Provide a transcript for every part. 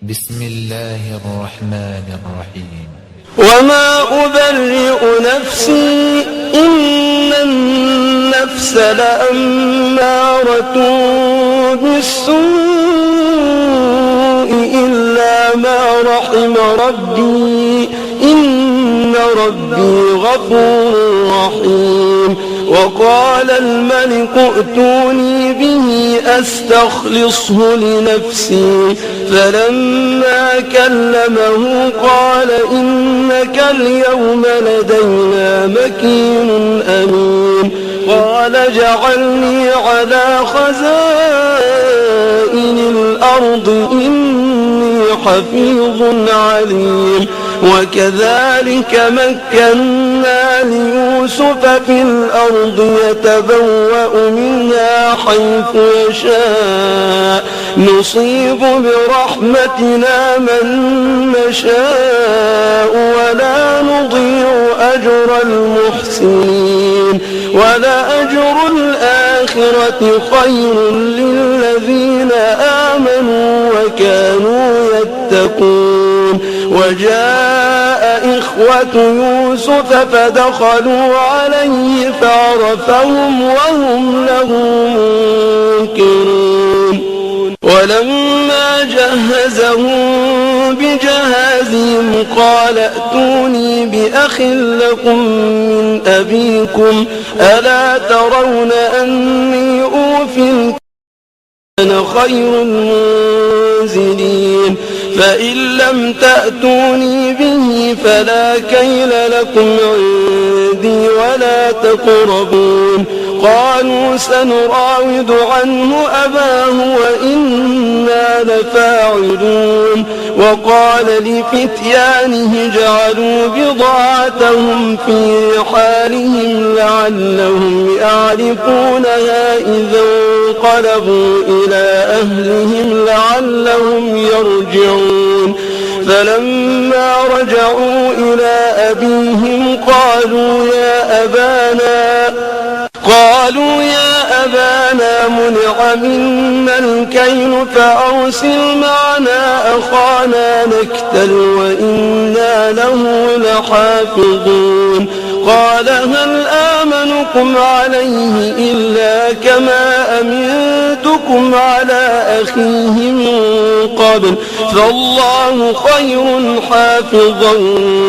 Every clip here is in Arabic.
بسم الله الرحمن الرحيم. وما أبرئ نفسي إن النفس لأمارة بالسوء إلا ما رحم ربي إن ربي غفور رحيم. وقال الملك ائتوني به أستخلصه لنفسي فلما كلمه قال إنك اليوم لدينا مكين أمين. قال اجعلني على خزائن الأرض إني حفيظ عليم. وكذلك مكنا ليوسف في الأرض يتبوأ منها حيث يشاء نصيب برحمتنا من نشاء ولا نضيع أجر المحسنين. ولأجر الآخرة خير للذين آمنوا وكانوا يتقون. وجاء إخوة يوسف فدخلوا عليه فعرفهم وهم له منكرون. ولما جهزهم بجهازهم قال ائتوني بأخ لكم من أبيكم ألا ترون أني أوفي الكيل خير المنزلين. فإن لم تأتوني به فلا كيل لكم عندي ولا تقربون. قالوا سنراود عنه أباه وإنا لفاعلون. وقال لفتيانه اجعلوا بضاعتهم في رحالهم لعلهم يعرفونها إذا انقلبوا إلى أهلهم لعلهم يرجعون. فلما رجعوا إلى أبيهم قالوا يا أبانا منع منا الكيل فأرسل معنا أخانا نكتل وإنا له لحافظون. قال هل آمنكم عليه إلا كما أمنتكم على أخيه من قبل فالله خير حافظا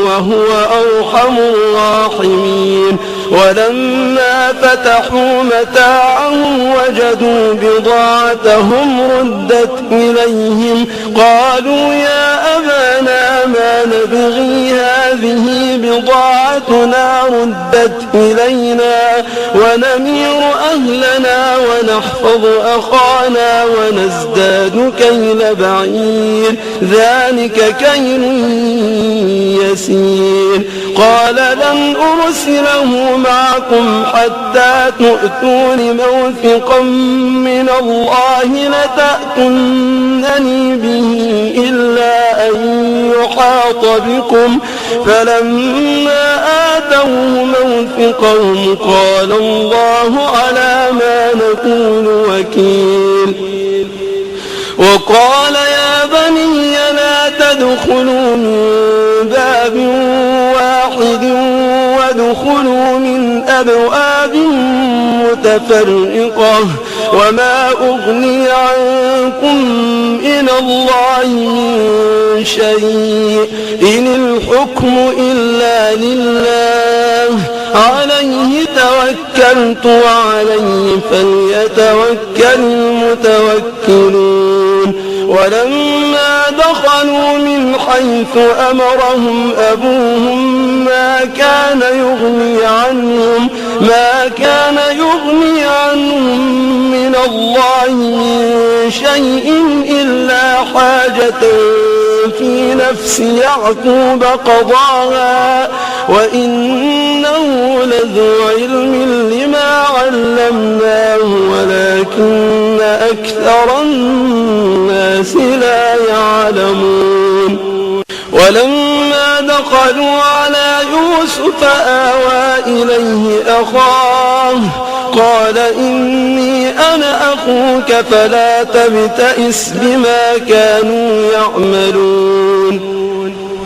وهو أرحم الراحمين. ولما فتحوا متاعهم وجدوا بضاعتهم ردت إليهم قالوا يا أبانا ما نبغي هذه بضاعتنا ردت إلينا ونمير أهلنا ونحفظ أخانا ونزداد كيل بعير ذلك كيل يسير. قال لن أرسله معكم حتى تؤتون موثقا من الله لتأتونني به إلا أن يحاط بكم. فلما آتوه موثقهم قال الله على ما نقول وكيل. وقال يا بني لا تدخلوا من باب واحد وادخلوا من أبواب متفرقة وما أغني عنكم من الله من شيء إن الحكم إلا لله عليه توكلت وعليه فليتوكل المتوكلون. ولما دخلوا من حيث أمرهم أبوهم ما كان يغني عنهم من الله من شيء إلا حاجة في نفس يعقوب قضاها وإنه لذو علم لما علمناه ولكن أكثر الناس لا يعلمون. ولما دخلوا على يوسف آوى إليه أخاه قال إني أنا أخوك فلا تبتئس بما كانوا يعملون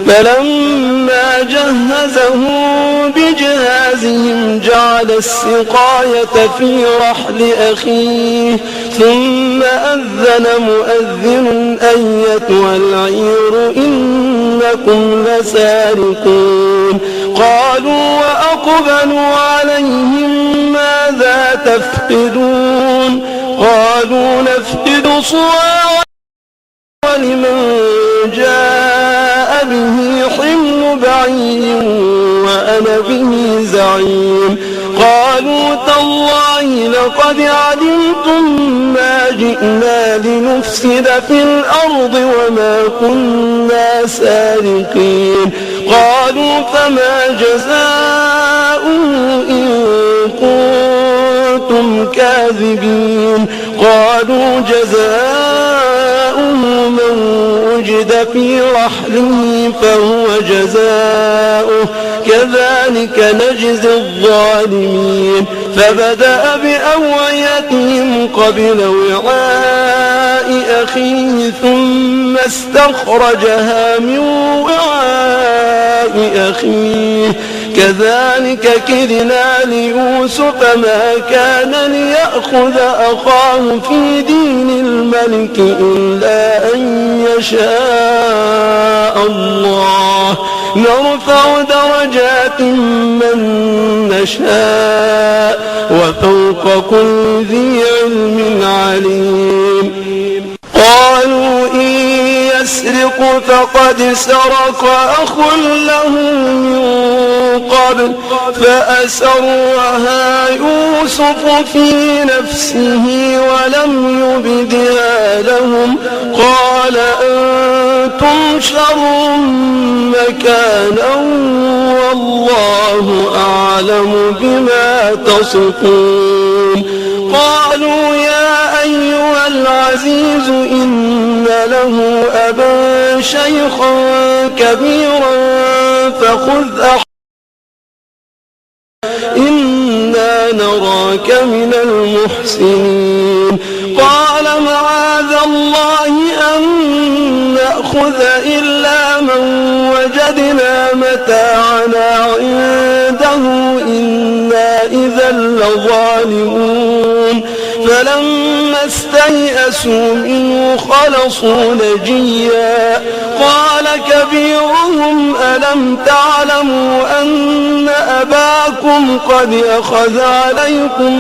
فلما جهزهم بجهازهم جعل السقاية في رحل أخيه ثم أذن مؤذن أيتها العير إنكم لسارقون قالوا وأقبلوا عليهم ماذا تفقدون قالوا نفقد صواع ولمن جاء به حمل بعير وأنا به زعيم قالوا تالله لقد علمتم ما جئنا لنفسد في الأرض وما كنا سارقين قالوا فما جزاؤه إن كنتم كاذبين قالوا جزاؤه من وجد في رحله فهو جزاؤه كذلك نجزي الظالمين فبدأ بأوعيتهم قبل وعاء أخيه ثم استخرجها من وعاء أخيه كذلك كدنا ليوسف ما كان ليأخذ أخاه في دين الملك إلا أن يشاء الله نرفع درجات من نشاء وفوق كل ذي علم عليم قالوا إن يسرق فقد سرق أخ له من قبل فأسرها يوسف في نفسه ولم يبدها لهم قال أنتم شر مكانا والله أعلم بما تصفون قالوا يا أيها العزيز إن له أبا شيخا كبيرا فخذ إنا نراك من المحسنين قال معاذ الله أن نأخذ إلا من وجدنا متاعنا عنده إنا إذا لظالمون فلما استيئسوا منه خلصوا نجيا قال كبيرهم ألم تعلموا أن أباكم قد أخذ عليكم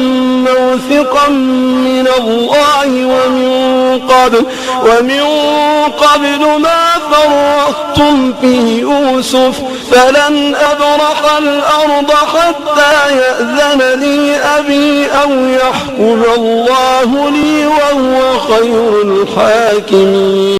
موثقا من الله ومن قبل ما فرطتم في يوسف فلن أبرح الأرض حتى يأذن لي أبي أو يحكم الله لي وهو خير الحاكمين